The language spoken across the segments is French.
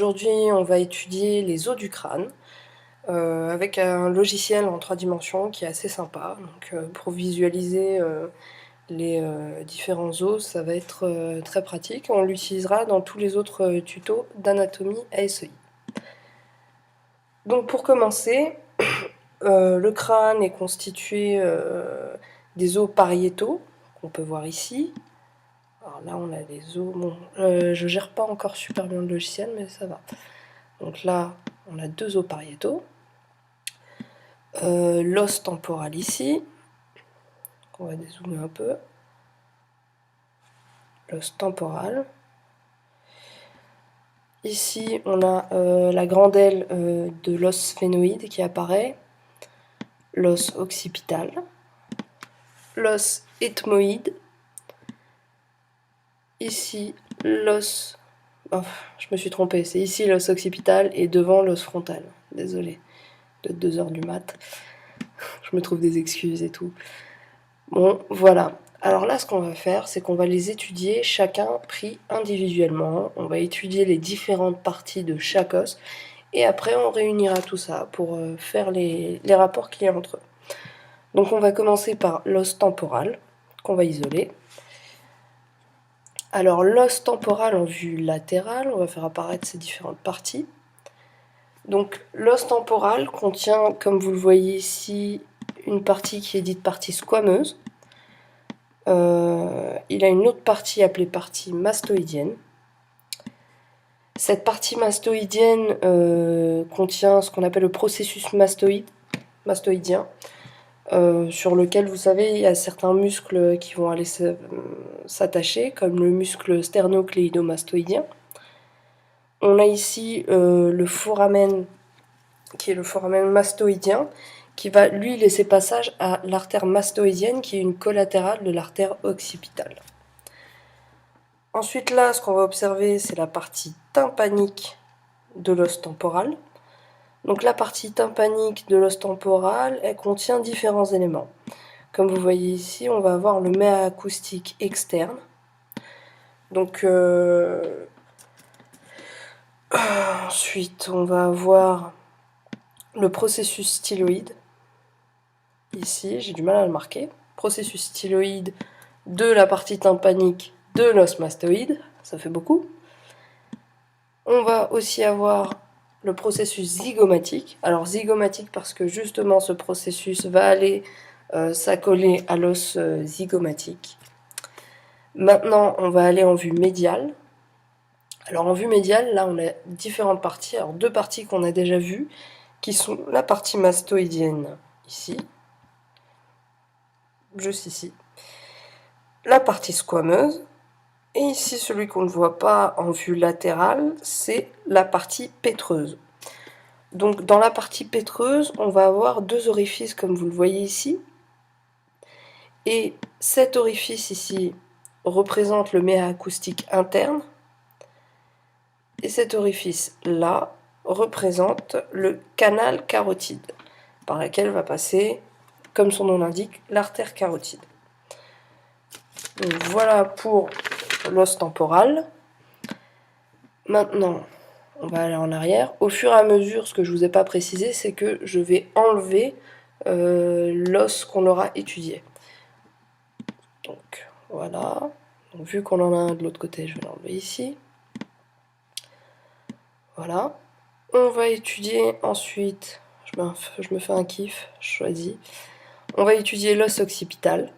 aujourd'hui, on va étudier les os du crâne avec un logiciel en 3 dimensions qui est assez sympa. Donc, pour visualiser les différents os, ça va être très pratique. On l'utilisera dans tous les autres tutos d'anatomie ASEI. Donc, pour commencer, le crâne est constitué des os pariétaux, qu'on peut voir ici. Alors là, on a les os. Bon, je gère pas encore super bien le logiciel, mais ça va. Donc là, on a 2 os pariétaux. L'os temporal ici. On va dézoomer un peu. L'os temporal. Ici, on a la grande aile de l'os sphénoïde qui apparaît. L'os occipital. L'os ethmoïde. Ici, l'os... Oh, je me suis trompée, c'est ici l'os occipital et devant l'os frontal. Désolée, de 2 heures du mat. Je me trouve des excuses et tout. Bon, voilà. Alors là, ce qu'on va faire, c'est qu'on va les étudier chacun pris individuellement. On va étudier les différentes parties de chaque os. Et après, on réunira tout ça pour faire les rapports qu'il y a entre eux. Donc on va commencer par l'os temporal, qu'on va isoler. Alors l'os temporal en vue latérale, on va faire apparaître ces différentes parties. Donc l'os temporal contient, comme vous le voyez ici, une partie qui est dite partie squameuse. Il a une autre partie appelée partie mastoïdienne. Cette partie mastoïdienne contient ce qu'on appelle le processus mastoïdien, sur lequel, vous savez, il y a certains muscles qui vont aller s'attacher, comme le muscle sternocléidomastoïdien. On a ici le foramen, qui est le foramen mastoïdien, qui va lui laisser passage à l'artère mastoïdienne, qui est une collatérale de l'artère occipitale. Ensuite là, ce qu'on va observer, c'est la partie tympanique de l'os temporal. Donc la partie tympanique de l'os temporal, elle contient différents éléments. Comme vous voyez ici, on va avoir le méa acoustique externe. Donc ensuite, on va avoir le processus styloïde. Ici, j'ai du mal à le marquer. Processus styloïde de la partie tympanique de l'os mastoïde, ça fait beaucoup. On va aussi avoir le processus zygomatique. Alors zygomatique parce que justement ce processus va aller s'accoler à l'os zygomatique. Maintenant, on va aller en vue médiale. Alors en vue médiale, là on a différentes parties. Alors 2 parties qu'on a déjà vues, qui sont la partie mastoïdienne ici, juste ici, la partie squameuse, et ici celui qu'on ne voit pas en vue latérale, c'est la partie pétreuse. Donc dans la partie pétreuse, on va avoir 2 orifices comme vous le voyez ici, et cet orifice ici représente le méa acoustique interne, et cet orifice là représente le canal carotide, par lequel va passer, comme son nom l'indique, l'artère carotide. Donc voilà pour l'os temporal. Maintenant, on va aller en arrière. Au fur et à mesure, ce que je ne vous ai pas précisé, c'est que je vais enlever l'os qu'on aura étudié. Donc voilà. Donc, vu qu'on en a un de l'autre côté, je vais l'enlever ici. Voilà. On va étudier ensuite, je me fais un kiff, je choisis. On va étudier l'os occipital.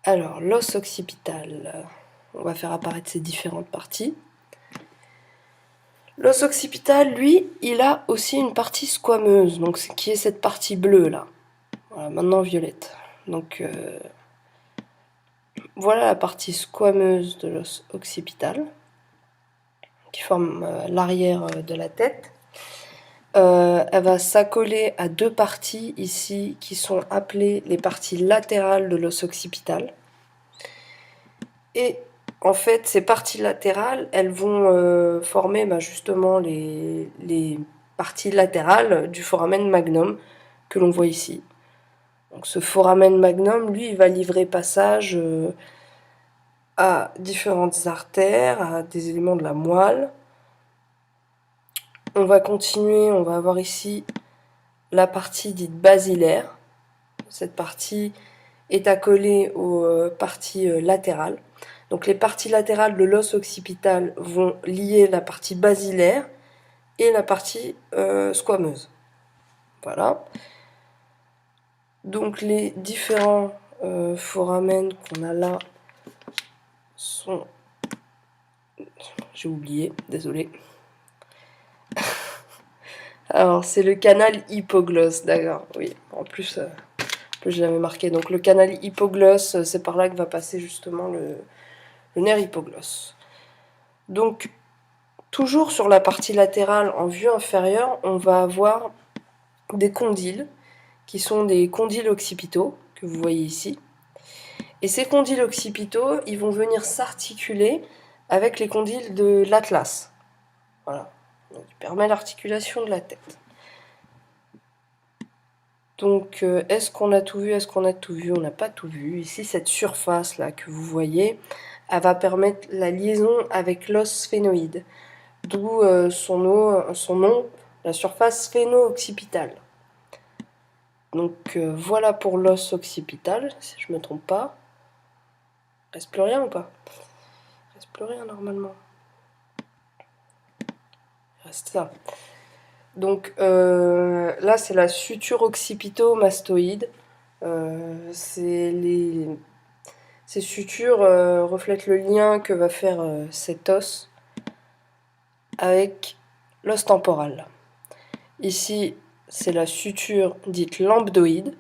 Alors, l'os occipital, on va faire apparaître ces différentes parties. L'os occipital, lui, il a aussi une partie squameuse, donc qui est cette partie bleue là. Voilà, maintenant violette. Donc voilà la partie squameuse de l'os occipital, qui forme l'arrière de la tête. Elle va s'accoler à 2 parties ici qui sont appelées les parties latérales de l'os occipital. Et en fait, ces parties latérales, elles vont former justement les parties latérales du foramen magnum que l'on voit ici. Donc ce foramen magnum, lui, il va livrer passage à différentes artères, à des éléments de la moelle. On va continuer, on va avoir ici la partie dite basilaire. Cette partie est accolée aux parties latérales. Donc les parties latérales de l'os occipital vont lier la partie basilaire et la partie squameuse. Voilà. Donc les différents foramen qu'on a là sont... J'ai oublié, désolé. Alors c'est le canal hypoglosse, d'accord, oui. En plus je l'avais marqué. Donc le canal hypoglosse, c'est par là que va passer justement le nerf hypoglosse. Donc toujours sur la partie latérale en vue inférieure, on va avoir des condyles, qui sont des condyles occipitaux, que vous voyez ici. Et ces condyles occipitaux, ils vont venir s'articuler avec les condyles de l'atlas. Voilà. Donc, il permet l'articulation de la tête. Donc, est-ce qu'on a tout vu? Est-ce qu'on a tout vu? On n'a pas tout vu. Ici, cette surface-là que vous voyez, elle va permettre la liaison avec l'os sphénoïde. D'où son nom, la surface sphéno-occipitale. Donc, voilà pour l'os occipital, si je ne me trompe pas. Reste plus rien ou pas? Reste plus rien normalement. Reste ça. Donc là c'est la suture occipito-mastoïde. Ces sutures reflètent le lien que va faire cet os avec l'os temporal. Ici c'est la suture dite lambdoïde.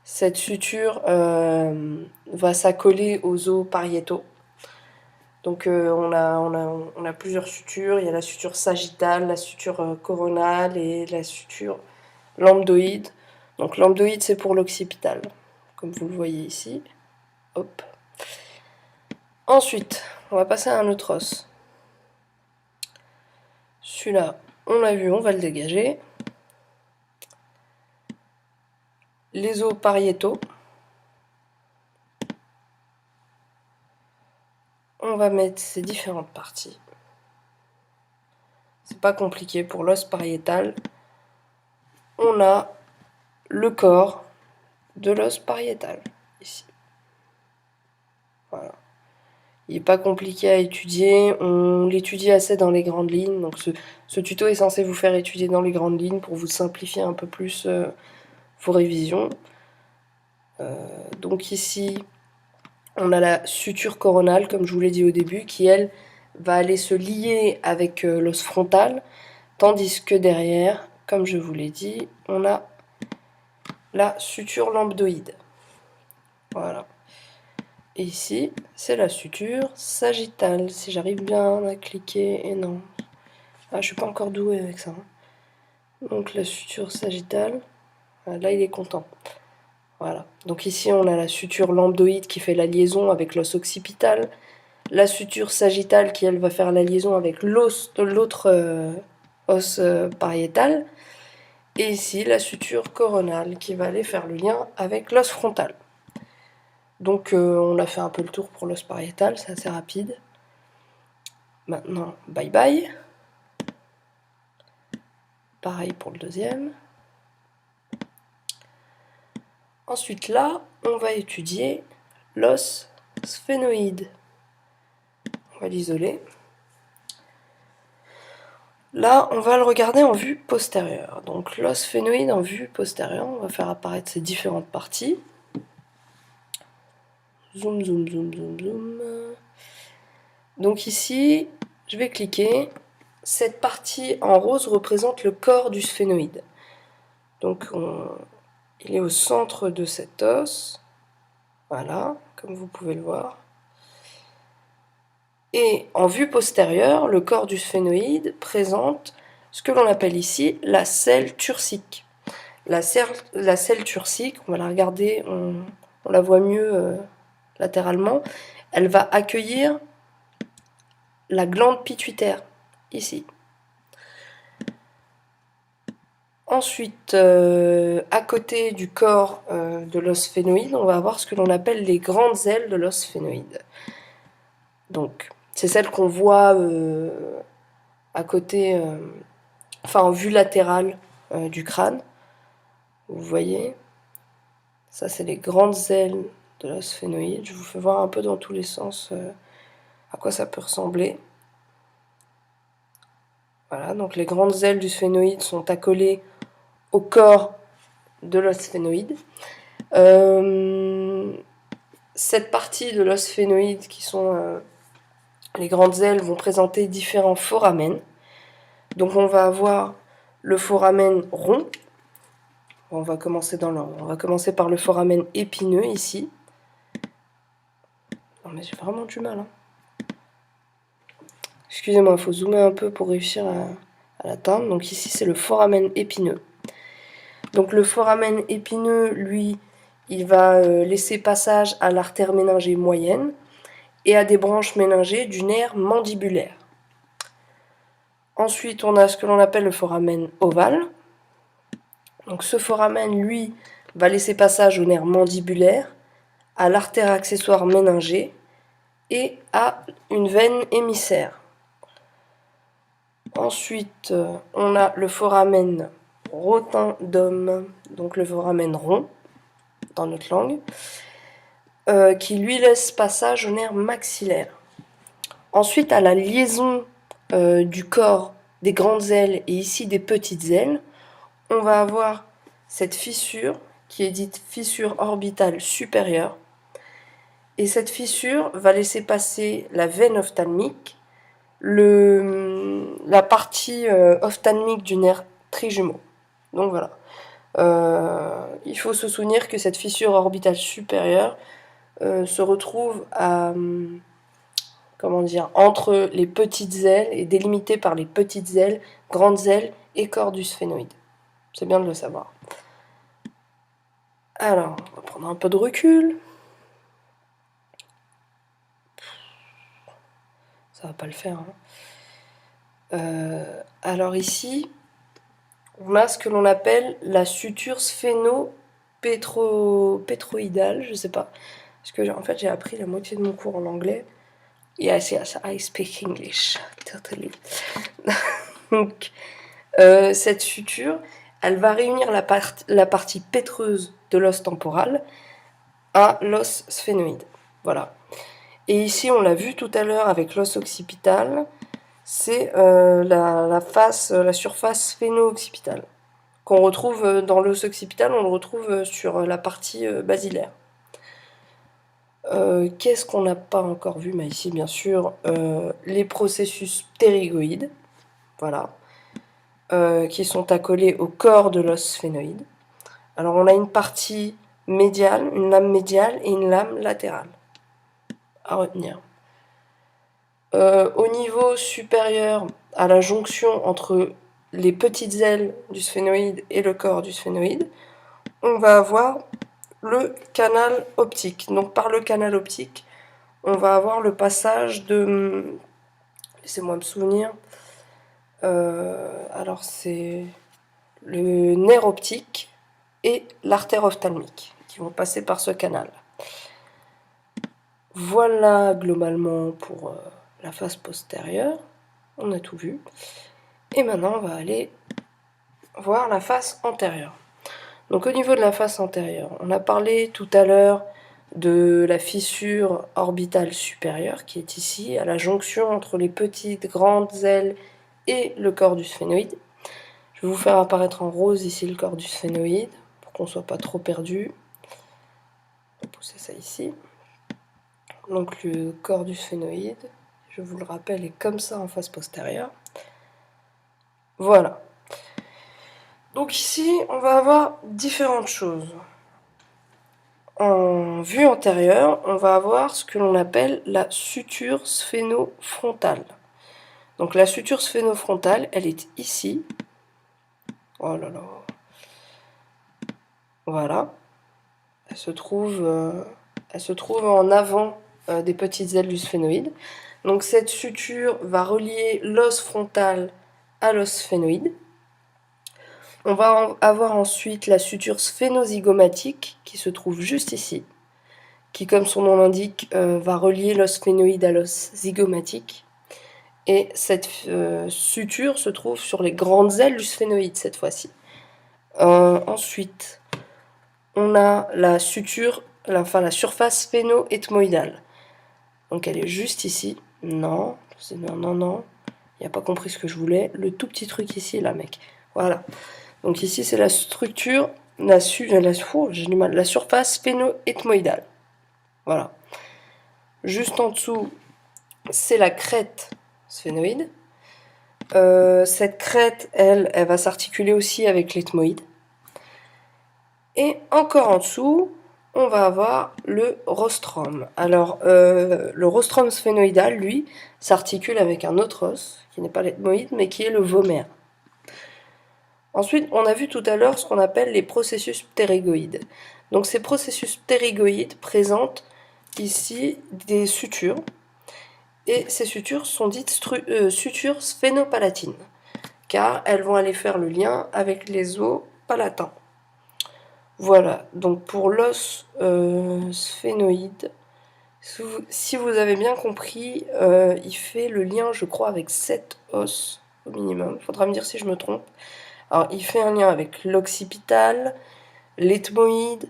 Cette suture va s'accoler aux os pariétaux. Donc on a plusieurs sutures, il y a la suture sagittale, la suture coronale et la suture lambdoïde. Donc lambdoïde c'est pour l'occipital, comme vous le voyez ici. Hop. Ensuite, on va passer à un autre os. Celui-là, on l'a vu, on va le dégager. Les os pariétaux. On va mettre ces différentes parties. C'est pas compliqué pour l'os pariétal. On a le corps de l'os pariétal, ici. Voilà. Il n'est pas compliqué à étudier, on l'étudie assez dans les grandes lignes, donc ce tuto est censé vous faire étudier dans les grandes lignes pour vous simplifier un peu plus vos révisions. Donc ici, on a la suture coronale, comme je vous l'ai dit au début, qui elle va aller se lier avec l'os frontal, tandis que derrière, comme je vous l'ai dit, on a la suture lambdoïde. Voilà. Et ici, c'est la suture sagittale, si j'arrive bien à cliquer, et non. Ah, je suis pas encore douée avec ça. Donc la suture sagittale, là il est content. Voilà. Donc ici on a la suture lambdoïde qui fait la liaison avec l'os occipital, la suture sagittale qui elle va faire la liaison avec l'os de l'autre os pariétal, et ici la suture coronale qui va aller faire le lien avec l'os frontal. Donc on a fait un peu le tour pour l'os pariétal, c'est assez rapide. Maintenant, bye bye. Pareil pour le deuxième. Ensuite là, on va étudier l'os sphénoïde. On va l'isoler. Là, on va le regarder en vue postérieure. Donc l'os sphénoïde en vue postérieure, on va faire apparaître ces différentes parties. Zoom, zoom, zoom, zoom, zoom. Donc ici, je vais cliquer. Cette partie en rose représente le corps du sphénoïde. Donc il est au centre de cet os. Voilà, comme vous pouvez le voir. Et en vue postérieure, le corps du sphénoïde présente ce que l'on appelle ici la selle turcique. La selle turcique, on va la regarder, on la voit mieux latéralement, elle va accueillir la glande pituitaire, ici. Ensuite, à côté du corps de l'os sphénoïde, on va avoir ce que l'on appelle les grandes ailes de l'os sphénoïde. Donc, c'est celle qu'on voit à côté, enfin en vue latérale du crâne. Vous voyez, ça c'est les grandes ailes de l'os phénoïde. Je vous fais voir un peu dans tous les sens à quoi ça peut ressembler. Voilà, donc les grandes ailes du sphénoïde sont accolées au corps de l'os phénoïde. Cette partie de l'os phénoïde qui sont les grandes ailes vont présenter différents foramens. Donc on va avoir le foramen rond. On va commencer dans l'ordre. On va commencer par le foramen épineux ici. Non mais j'ai vraiment du mal. Hein. Excusez-moi, il faut zoomer un peu pour réussir à l'atteindre. Donc ici c'est le foramen épineux. Donc le foramen épineux, lui, il va laisser passage à l'artère méningée moyenne et à des branches méningées du nerf mandibulaire. Ensuite, on a ce que l'on appelle le foramen ovale. Donc ce foramen, lui, va laisser passage au nerf mandibulaire, à l'artère accessoire méningée et à une veine hémissaire. Ensuite, on a le foramen rotundum, donc le foramen rond, dans notre langue, qui lui laisse passage au nerf maxillaire. Ensuite, à la liaison du corps des grandes ailes et ici des petites ailes, on va avoir cette fissure qui est dite fissure orbitale supérieure. Et cette fissure va laisser passer la veine ophtalmique, la partie ophtalmique du nerf trijumeau. Donc voilà. Il faut se souvenir que cette fissure orbitale supérieure se retrouve à, comment dire, entre les petites ailes et délimitée par les petites ailes, grandes ailes et corps du sphénoïde. C'est bien de le savoir. Alors, on va prendre un peu de recul. Ça va pas le faire. Hein. Alors ici, on a ce que l'on appelle la suture sphéno-pétroïdale, je sais pas. Parce que en fait, j'ai appris la moitié de mon cours en anglais. Yes, I speak English, totally. Donc, cette suture, elle va réunir la partie pétreuse de l'os temporal à l'os sphénoïde. Voilà. Et ici, on l'a vu tout à l'heure avec l'os occipital, c'est la surface sphéno-occipitale. Qu'on retrouve dans l'os occipital, on le retrouve sur la partie basilaire. Qu'est-ce qu'on n'a pas encore vu? Mais ici, bien sûr, les processus ptérygoïdes, voilà, qui sont accolés au corps de l'os sphénoïde. Alors, on a une partie médiale, une lame médiale et une lame latérale à retenir. Au niveau supérieur, à la jonction entre les petites ailes du sphénoïde et le corps du sphénoïde, on va avoir le canal optique. Donc par le canal optique, on va avoir le passage de... Laissez-moi me souvenir. Alors c'est le nerf optique et l'artère ophtalmique qui vont passer par ce canal. Voilà globalement pour la face postérieure. On a tout vu. Et maintenant, on va aller voir la face antérieure. Donc au niveau de la face antérieure, on a parlé tout à l'heure de la fissure orbitale supérieure qui est ici, à la jonction entre les petites grandes ailes et le corps du sphénoïde. Je vais vous faire apparaître en rose ici le corps du sphénoïde, pour qu'on ne soit pas trop perdu. On va pousser ça ici. Donc le corps du sphénoïde, je vous le rappelle, est comme ça en face postérieure. Voilà. Donc ici, on va avoir différentes choses. En vue antérieure, on va avoir ce que l'on appelle la suture sphénofrontale. Donc la suture sphénofrontale, elle est ici. Oh là là. Voilà. Elle se trouve en avant des petites ailes du sphénoïde. Donc cette suture va relier l'os frontal à l'os sphénoïde. On va avoir ensuite la suture sphénozygomatique qui se trouve juste ici, qui, comme son nom l'indique, va relier l'os phénoïde à l'os zygomatique. Et cette suture se trouve sur les grandes ailes du sphénoïde cette fois-ci. Ensuite, on a la suture, enfin la surface sphéno-ethmoïdale. Donc elle est juste ici. Non, non. Il n'a pas compris ce que je voulais. Le tout petit truc ici, là, mec. Voilà. Donc ici, c'est la structure, la surface sphéno-ethmoïdale. Voilà. Juste en dessous, c'est la crête sphénoïde. Cette crête, elle va s'articuler aussi avec l'ethmoïde. Et encore en dessous, on va avoir le rostrum. Alors, le rostrum sphénoïdal, lui, s'articule avec un autre os, qui n'est pas l'ethmoïde, mais qui est le vomer. Ensuite, on a vu tout à l'heure ce qu'on appelle les processus ptérygoïdes. Donc ces processus ptérygoïdes présentent ici des sutures, et ces sutures sont dites sutures sphénopalatines, car elles vont aller faire le lien avec les os palatins. Voilà, donc pour l'os sphénoïde, si vous avez bien compris, il fait le lien, je crois, avec 7 os au minimum. Il faudra me dire si je me trompe. Alors, il fait un lien avec l'occipital, l'ethmoïde,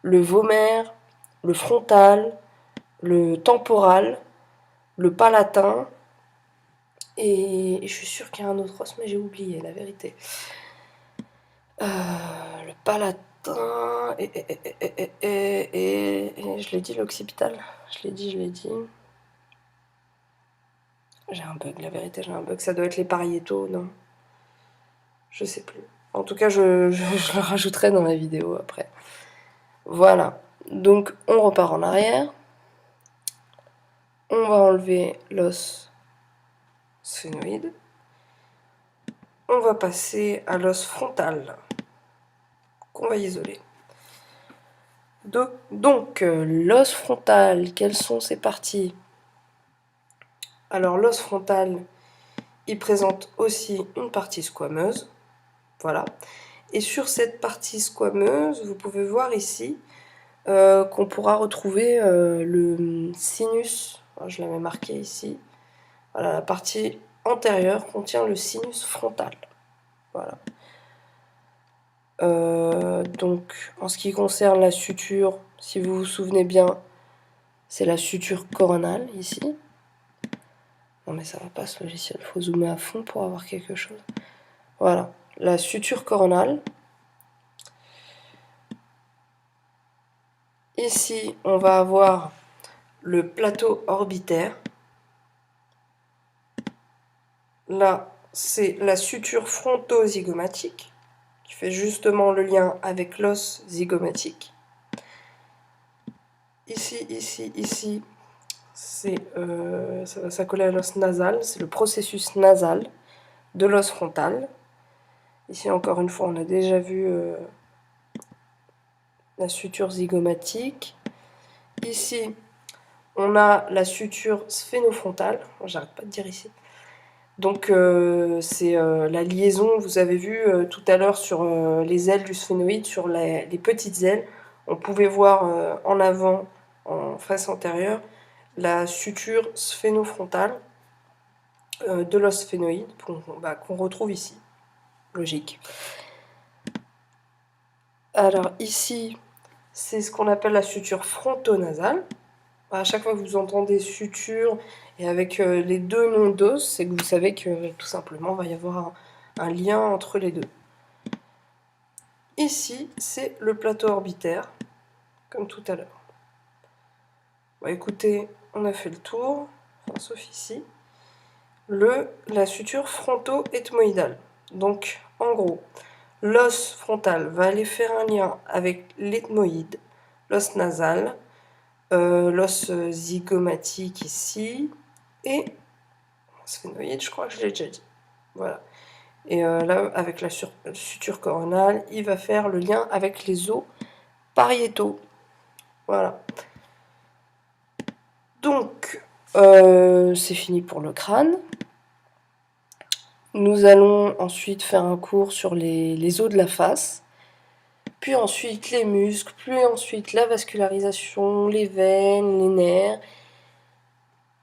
le vomer, le frontal, le temporal, le palatin, et je suis sûre qu'il y a un autre os, mais j'ai oublié, la vérité. Le palatin, et je l'ai dit, l'occipital. Je l'ai dit. J'ai un bug, la vérité, j'ai un bug. Ça doit être les pariétaux, non? Je sais plus. En tout cas, je le rajouterai dans la vidéo après. Voilà. Donc, on repart en arrière. On va enlever l'os sphénoïde. On va passer à l'os frontal, qu'on va isoler. Donc, l'os frontal, quelles sont ses parties? Alors, l'os frontal, il présente aussi une partie squameuse. Voilà. Et sur cette partie squameuse, vous pouvez voir ici qu'on pourra retrouver le sinus. Alors, je l'avais marqué ici. Voilà, la partie antérieure contient le sinus frontal. Voilà. Donc, en ce qui concerne la suture, si vous vous souvenez bien, c'est la suture coronale ici. Non mais ça va pas ce logiciel, il faut zoomer à fond pour avoir quelque chose. Voilà, la suture coronale. Ici, on va avoir le plateau orbitaire. Là, c'est la suture fronto-zygomatique, qui fait justement le lien avec l'os zygomatique. Ici, ça va s'accoler à l'os nasal, c'est le processus nasal de l'os frontal. Ici, encore une fois, on a déjà vu la suture zygomatique. Ici, on a la suture sphénofrontale, j'arrête pas de dire ici. Donc, c'est la liaison, vous avez vu tout à l'heure sur les ailes du sphénoïde, sur les petites ailes, on pouvait voir en avant, en face antérieure, la suture sphénofrontale de l'os sphénoïde qu'on retrouve ici. Logique. Alors ici, c'est ce qu'on appelle la suture frontonasale. À chaque fois que vous entendez suture et avec les deux noms d'os, c'est que vous savez que tout simplement il va y avoir un lien entre les deux. Ici, c'est le plateau orbitaire, comme tout à l'heure. Bon, écoutez, on a fait le tour, enfin, sauf ici. La suture fronto-ethmoïdale. Donc, en gros, l'os frontal va aller faire un lien avec l'ethmoïde, l'os nasal, l'os zygomatique ici, et sphénoïde, je crois que je l'ai déjà dit. Voilà. Et là, avec la suture coronale, il va faire le lien avec les os pariétaux. Voilà. Donc, c'est fini pour le crâne. Nous allons ensuite faire un cours sur les os de la face. puis ensuite les muscles, puis ensuite la vascularisation, les veines, les nerfs,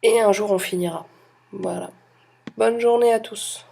et un jour on finira. Voilà. Bonne journée à tous.